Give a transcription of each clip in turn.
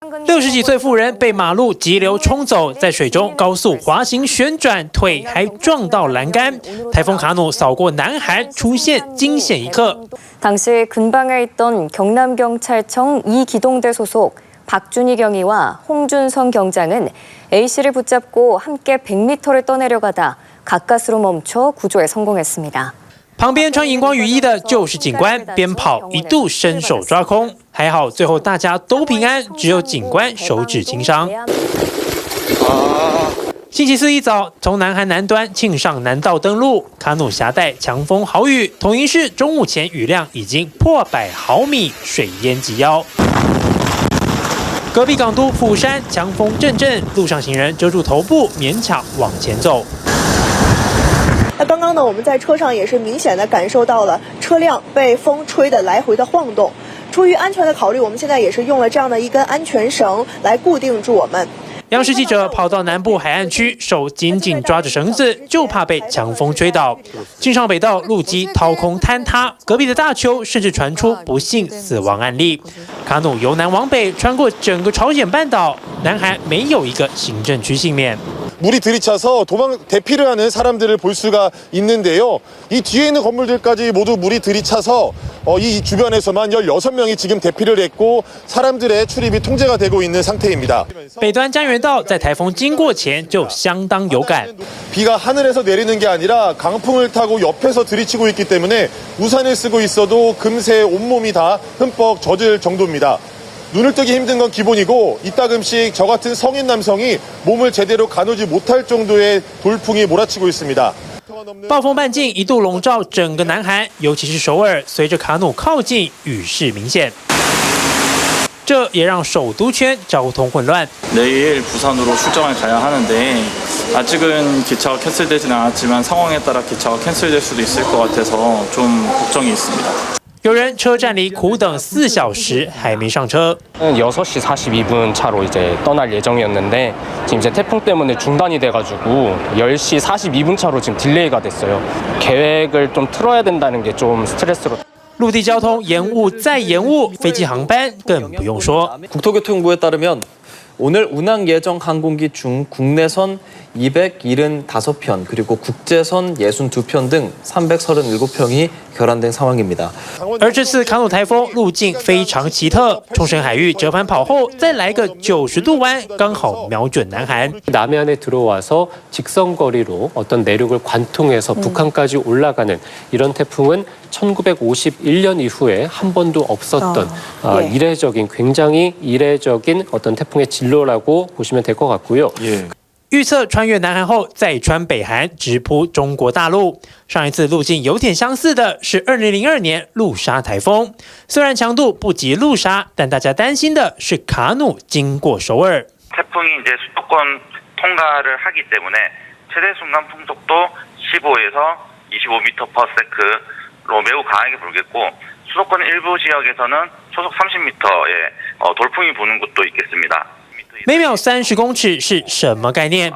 60几岁妇人被马路急流冲走，在水中高速滑行旋转，腿还撞到栏杆。台风卡努扫过南韩，出现惊险一刻。 당시 근방에 있던 경남경찰청 이기동대 소속 박준희 경위와 홍준성 경장은 A씨를 붙잡고 함께 100m를 떠내려가다 가까스로 멈춰 구조에 성공했습니다. 旁边穿荧光雨衣的就是警官，边跑一度伸手抓空，还好最后大家都平安，只有警官手指轻伤。星期四一早，从南韩南端庆尚南道登陆，卡努携带强风豪雨，统营市中午前雨量已经破100毫米，水淹及腰。隔壁港都釜山强风阵阵，路上行人遮住头部，勉强往前走。 那刚刚呢，我们在车上也是明显的感受到了车辆被风吹的来回的晃动。出于安全的考虑，我们现在也是用了这样的一根安全绳来固定住我们。 央视记者跑到南部海岸区，手紧紧抓着绳子，就怕被强风吹倒。庆尚北道路基掏空坍塌，隔壁的大邱甚至传出不幸死亡案例。卡努由南往北穿过整个朝鲜半岛，南韩没有一个行政区幸免。 물이 들이차서 대피를 하는 사람들을 볼 수가 있는데요. 이 뒤에 있는 건물들까지 모두 물이 들이차서 이 주변에서만 16명이 지금 대피를 했고 사람들의 출입이 통제가 되고 있는 상태입니다. 北端江原道在台风经过前就相当有感。 비가 하늘에서 내리는 게 아니라 강풍을 타고 옆에서 들이치고 있기 때문에 우산을 쓰고 있어도 금세 온몸이 다 흠뻑 젖을 정도입니다. 눈을 뜨기 힘든 건 기본이고 이따금씩 저 같은 성인 남성이 몸을 제대로 가누지 못할 정도의 돌풍이 몰아치고 있습니다. 暴风半径一度笼罩整个南韩，尤其是首尔。随着卡努靠近，雨势明显，这也让首都圈交通混乱。 내일 부산으로 출장을 가야 하는데 아직은 기차가 캔슬되지는 않았지만 상황에 따라 기차가 캔슬될 수도 있을 것 같아서 좀 걱정이 있습니다. 有人车站里苦等4小时还没上车。 6시 42분 차로 이제 떠날 예정이었는데 지금 이제 태풍 때문에 중단이 돼가지고 10시 42분 차로 지금 딜레이가 됐어요. 계획을 좀 틀어야 된다는 게 좀 스트레스로. 陆地交通延误再延误，飞机航班更不用说。 국토교통부에 따르면 오늘 운항 예정 항공기 중 국내선 275편 그리고 국제선 62편 등 337평이 결함된 상황입니다. 而这次卡努台风路径非常奇特，冲绳海域折返跑后再来个90度弯，刚好瞄准南韩。 남해안에 들어와서 직선거리로 어떤 내륙을 관통해서 북한까지 올라가는 이런 태풍은 1951년 이후에 한 번도 없었던 이례적인 굉장히 이례적인 어떤 태풍의 진로라고 보시면 될 것 같고요. 预测穿越南韩后再穿北韩，直扑中国大陆。上一次路径有点相似的是2002年陆沙台风，虽然强度不及陆沙，但大家担心的是卡努经过首尔。 태풍이 이제 수도권 통과를 하기 때문에 최대 순간 풍속도 15에서 25m/s로 매우 강하게 불겠고 수도권 일부 지역에서는 초속 30m의 돌풍이 부는 곳도 있겠습니다. 每秒30公尺是什么概念？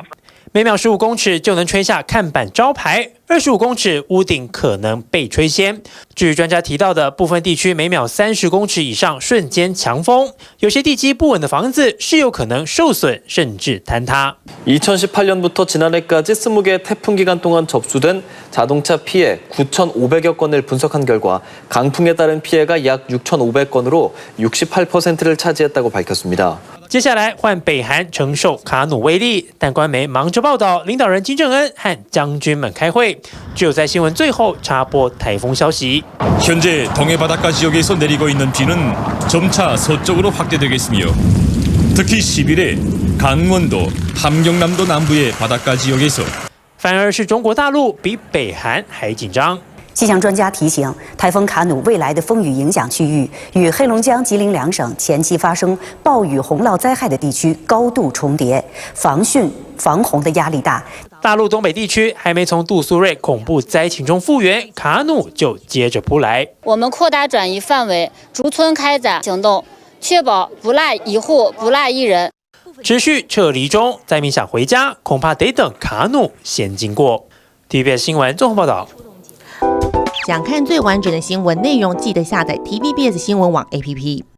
每秒15公尺就能吹下看板招牌，25公尺屋顶可能被吹掀。至于专家提到的部分地区每秒30公尺以上瞬间强风，有些地基不稳的房子是有可能受损甚至坍塌。 2018년부터 지난해까지 20개 태풍 기간 동안 접수된 자동차 피해 9,500여 건을 분석한 결과 강풍에 따른 피해가 약 6,500건으로 68%를 차지했다고 밝혔습니다. 接下来换北韩承受卡努威力，但官媒忙着报道领导人金正恩和将军们开会，只有在新闻最后插播台风消息。 현재 동해 바닷가 지역에서 내리고 있는 비는 점차 서쪽으로 확대되겠으며 특히 10일에 강원도, 함경남도 남부의 바닷가 지역에서 反而是中国大陆比北韩还紧张。 气象专家提醒，台风卡努未来的风雨影响区域与黑龙江、吉林两省前期发生暴雨洪涝灾害的地区高度重叠，防汛防洪的压力大。大陆东北地区还没从杜苏芮恐怖灾情中复原，卡努就接着扑来。我们扩大转移范围，逐村开展行动，确保不落一户、不落一人。持续撤离中，灾民想回家，恐怕得等卡努先经过。TVBS 新闻综合报道。 想看最完整的新闻内容，记得下载 TVBS 新闻网 APP。